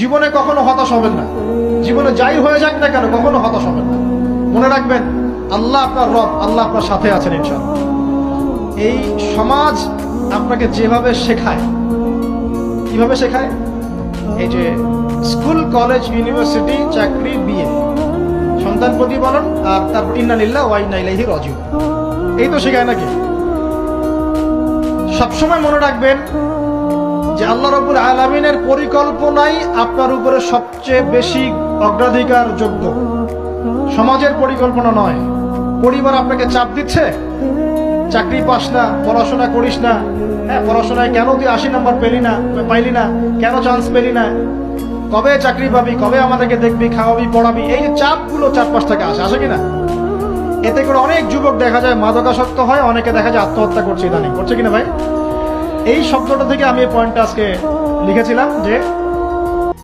জীবনে কখনো হতাশ হবেন না। জীবনে যাই হয়ে যাক না কেন কখনো হতাশ হবেন না। মনে রাখবেন আল্লাহ আপনার রব, আল্লাহ আপনার সাথে আছেন ইনশাআল্লাহ। এই সমাজ আপনাকে যেভাবে শেখায়, কিভাবে শেখায়, এই যে স্কুল, কলেজ, ইউনিভার্সিটি, চাকরি, বিয়ে, সন্তান প্রতিপালন, আর তারপর ইন্না লিল্লাহি ওয়া ইন্না ইলাইহি রাজিউন, এই তো শেখায় নাকি? সবসময় মনে রাখবেন যে আল্লাহ রাব্বুল আলামিনের পরিকল্পনাই আপনার উপরে সবচেয়ে বেশি অগ্রাধিকার যোগ্য, সমাজের পরিকল্পনা নয়। পরিবার আপনাকে চাপ দিচ্ছে, চাকরি পাস না, পড়াশোনা করিস না, হ্যাঁ পড়াশোনায় কেন তুই 80 নাম্বার পাইলি না, কেন চান্স পেলি না, কবে চাকরি পাবি, কবে আমাদেরকে দেখবি, খাওয়াবি, পড়াবি, এই যে চাপগুলো চারপাশ থেকে আসে কিনা, এতে করে অনেক যুবক দেখা যায় মাদকাসক্ত হয়, অনেকে দেখা যায় আত্মহত্যা করছে ইদানিং, করছে কিনা ভাই? এই শব্দটা থেকে আমি এই পয়েন্টটা আজকে লিখেছিলাম যে